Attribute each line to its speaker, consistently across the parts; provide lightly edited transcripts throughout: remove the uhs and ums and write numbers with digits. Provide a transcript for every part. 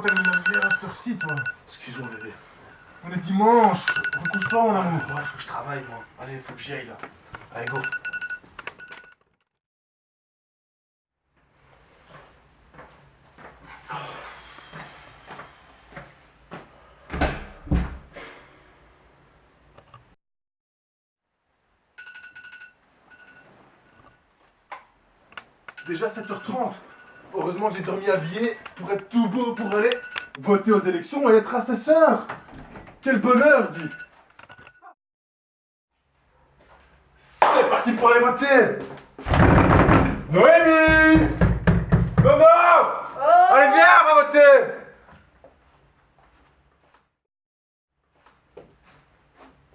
Speaker 1: pourquoi t'as mis la lumière à cette heure-ci, toi?
Speaker 2: Excuse-moi, bébé.
Speaker 1: On est dimanche. Recouche-toi, mon amour.
Speaker 2: Ouais, faut que je travaille, moi. Allez, faut que j'y aille, là. Allez, go.
Speaker 1: Déjà 7h30. Heureusement que j'ai dormi habillé pour être tout beau pour aller voter aux élections et être assesseur. Quel bonheur, dis. C'est parti pour aller voter. Noémie! Maman! Allez, viens, on va voter!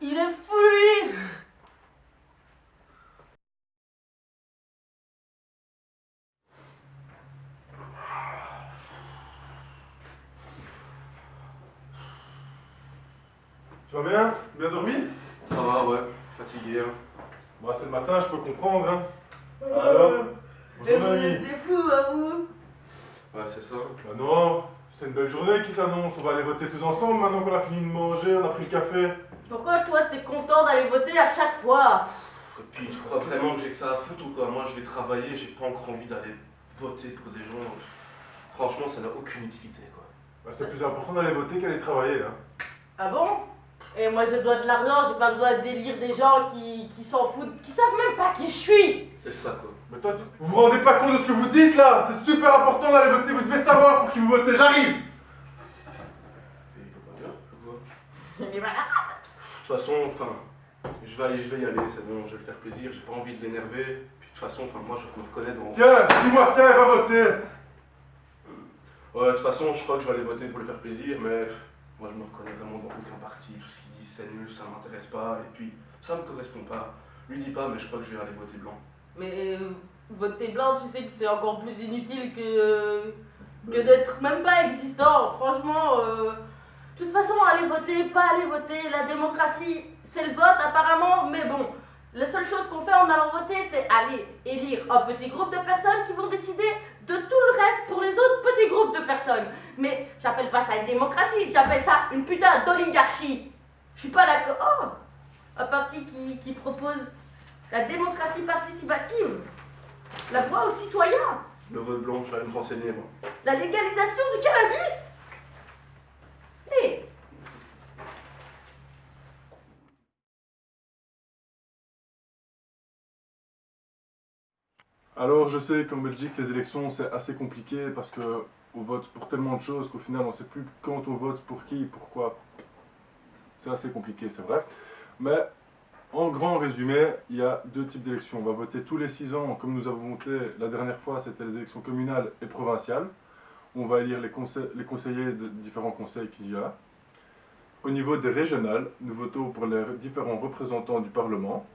Speaker 3: Il est fou, lui!
Speaker 1: Tu vas bien? Bien dormi?
Speaker 2: Ça va, ouais. Fatigué, hein.
Speaker 1: Moi, c'est le matin, je peux comprendre, hein. Alors?
Speaker 3: Et
Speaker 1: Bonjour,
Speaker 3: vous
Speaker 1: Noémie.
Speaker 3: êtes des fous, à vous!
Speaker 2: Ouais, c'est ça.
Speaker 1: Bah non, c'est une belle journée qui s'annonce. On va aller voter tous ensemble maintenant qu'on a fini de manger, on a pris le café.
Speaker 3: Pourquoi toi t'es content d'aller voter à chaque fois?
Speaker 2: Et puis, tu crois vraiment que j'ai que ça à foutre ou quoi? Moi, je vais travailler, j'ai pas encore envie d'aller voter pour des gens. Franchement, ça n'a aucune utilité, quoi.
Speaker 1: Bah, c'est plus important d'aller voter qu'aller travailler, hein.
Speaker 3: Ah bon? Et moi je dois de l'argent, j'ai pas besoin d'élire des gens qui s'en foutent, qui savent même pas qui je suis!
Speaker 2: C'est ça, quoi.
Speaker 1: Mais toi, vous vous rendez pas compte de ce que vous dites là? C'est super important d'aller voter, vous devez savoir pour qui vous votez, j'arrive!
Speaker 2: Et il va pas bien, ou quoi?
Speaker 3: Mais voilà!
Speaker 2: De toute façon, enfin, je vais y aller, c'est bon, je vais le faire plaisir, j'ai pas envie de l'énerver. Puis de toute façon, enfin, moi, je me reconnais dans...
Speaker 1: Tiens, dis-moi, tiens, va voter!
Speaker 2: Ouais, de toute façon, je crois que je vais aller voter pour le faire plaisir, mais moi, je me reconnais vraiment dans aucun parti. Tout ce qu'ils disent, c'est nul, ça m'intéresse pas, et puis, ça me correspond pas. Lui dis pas, mais je crois que je vais aller voter blanc.
Speaker 3: Mais voter blanc, tu sais que c'est encore plus inutile que d'être même pas existant. Franchement, de toute façon, aller voter, pas aller voter, la démocratie, c'est le vote apparemment, mais bon, la seule chose qu'on fait en allant voter, c'est aller élire un petit groupe de personnes qui vont décider de tout le reste pour les autres petits groupes de personnes. Mais j'appelle pas ça une démocratie, j'appelle ça une putain d'oligarchie. Je suis pas d'accord. Oh, un parti qui propose la démocratie participative, la voix aux citoyens,
Speaker 2: Le vote blanc, je vais aller me renseigner, moi.
Speaker 3: la légalisation du cannabis. Hé,
Speaker 1: Alors, je sais qu'en Belgique, les élections, c'est assez compliqué parce que on vote pour tellement de choses qu'au final, on sait plus quand on vote, pour qui, pourquoi. C'est assez compliqué, c'est vrai. Mais, en grand résumé, il y a deux types d'élections. On va voter tous les 6 ans, comme nous avons voté la dernière fois, c'était les élections communales et provinciales. On va élire les conseillers de différents conseils qu'il y a. Au niveau des régionales, nous votons pour les différents représentants du Parlement.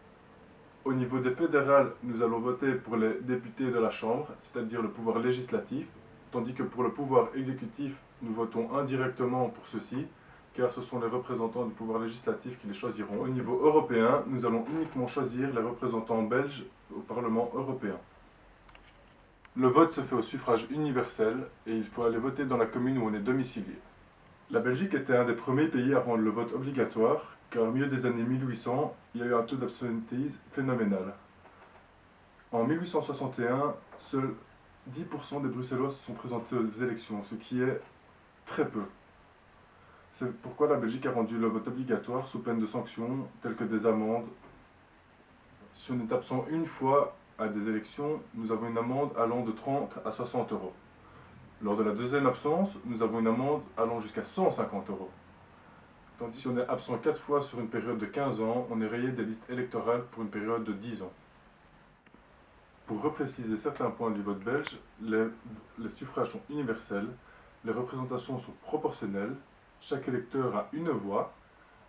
Speaker 1: Au niveau des fédérales, nous allons voter pour les députés de la Chambre, c'est-à-dire le pouvoir législatif, tandis que pour le pouvoir exécutif, nous votons indirectement pour ceux-ci, car ce sont les représentants du pouvoir législatif qui les choisiront. Au niveau européen, nous allons uniquement choisir les représentants belges au Parlement européen. Le vote se fait au suffrage universel et il faut aller voter dans la commune où on est domicilié. La Belgique était un des premiers pays à rendre le vote obligatoire, car au milieu des années 1800, il y a eu un taux d'absentéisme phénoménal. En 1861, seuls 10% des Bruxellois se sont présentés aux élections, ce qui est très peu. C'est pourquoi la Belgique a rendu le vote obligatoire sous peine de sanctions telles que des amendes. Si on est absent une fois à des élections, nous avons une amende allant de 30 à 60 euros. Lors de la deuxième absence, nous avons une amende allant jusqu'à 150 euros. Tandis que si on est absent 4 fois sur une période de 15 ans, on est rayé des listes électorales pour une période de 10 ans. Pour repréciser certains points du vote belge, les suffrages sont universels, les représentations sont proportionnelles, chaque électeur a une voix,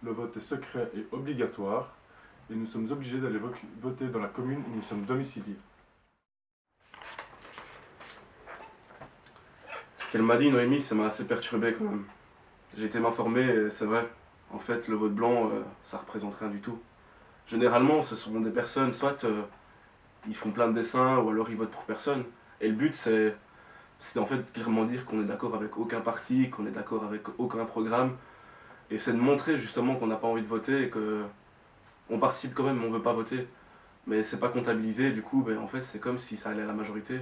Speaker 1: le vote est secret et obligatoire, et nous sommes obligés d'aller voter dans la commune où nous sommes domiciliés.
Speaker 2: Ce qu'elle m'a dit, Noémie, ça m'a assez perturbé quand même. J'ai été m'informer et c'est vrai. En fait, le vote blanc, ça représente rien du tout. Généralement, ce sont des personnes, soit ils font plein de dessins ou alors ils votent pour personne. Et le but, c'est c'est en fait clairement dire qu'on est d'accord avec aucun parti, qu'on est d'accord avec aucun programme. Et c'est de montrer justement qu'on n'a pas envie de voter et qu'on participe quand même, mais on veut pas voter. Mais c'est pas comptabilisé, du coup, en fait, c'est comme si ça allait à la majorité.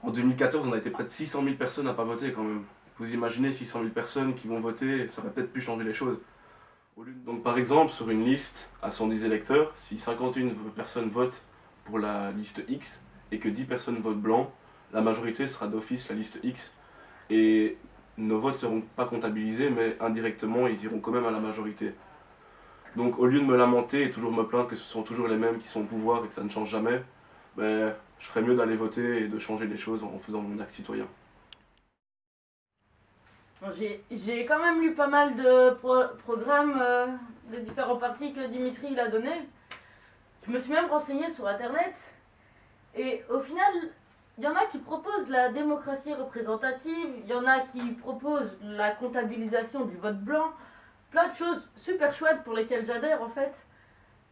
Speaker 2: En 2014, on a été près de 600 000 personnes à pas voter quand même. Vous imaginez 600 000 personnes qui vont voter, ça aurait peut-être pu changer les choses. Donc par exemple, sur une liste à 110 électeurs, si 51 personnes votent pour la liste X et que 10 personnes votent blanc, la majorité sera d'office la liste X. Et nos votes ne seront pas comptabilisés, mais indirectement, ils iront quand même à la majorité. Donc au lieu de me lamenter et toujours me plaindre que ce sont toujours les mêmes qui sont au pouvoir et que ça ne change jamais, je ferais mieux d'aller voter et de changer les choses en faisant mon acte citoyen.
Speaker 3: Bon, j'ai quand même lu pas mal de programmes de différents partis que Dimitri il a donné. Je me suis même renseignée sur internet. Et au final, il y en a qui proposent la démocratie représentative, il y en a qui proposent la comptabilisation du vote blanc. Plein de choses super chouettes pour lesquelles j'adhère en fait.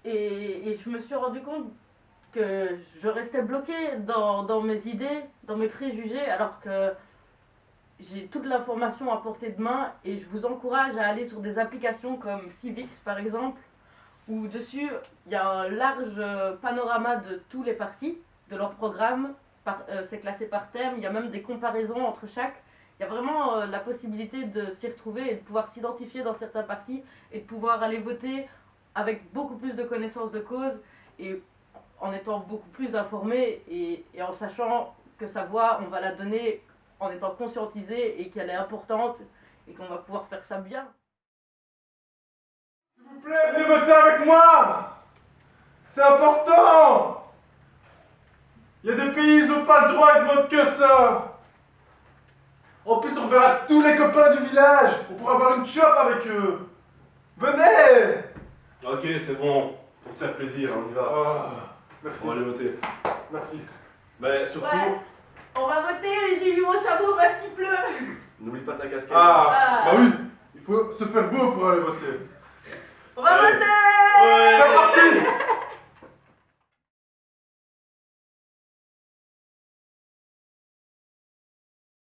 Speaker 3: Et je me suis rendu compte que je restais bloquée dans mes idées, dans mes préjugés, alors que j'ai toute l'information à portée de main et je vous encourage à aller sur des applications comme Civix par exemple, où dessus il y a un large panorama de tous les partis, de leurs programmes, c'est classé par thème, il y a même des comparaisons entre chaque. Il y a vraiment la possibilité de s'y retrouver et de pouvoir s'identifier dans certains partis et de pouvoir aller voter avec beaucoup plus de connaissances de cause et en étant beaucoup plus informé et en sachant que sa voix, on va la donner en étant conscientisé et qu'elle est importante et qu'on va pouvoir faire ça bien.
Speaker 1: S'il vous plaît, venez voter avec moi! C'est important! Il y a des pays où ils n'ont pas le droit de voter que ça! En plus, on verra tous les copains du village! On pourra avoir une chope avec eux! Venez!
Speaker 2: Ok, c'est bon, pour te faire plaisir, on y va.
Speaker 1: Merci.
Speaker 2: On va aller voter.
Speaker 1: Merci.
Speaker 2: Mais surtout,
Speaker 3: Ouais. On va voter et j'ai mis mon chapeau parce qu'il pleut.
Speaker 2: n'oublie pas ta casquette.
Speaker 1: Bah oui! Il faut se faire beau pour aller voter.
Speaker 3: On va
Speaker 2: Ouais.
Speaker 3: voter.
Speaker 1: C'est parti!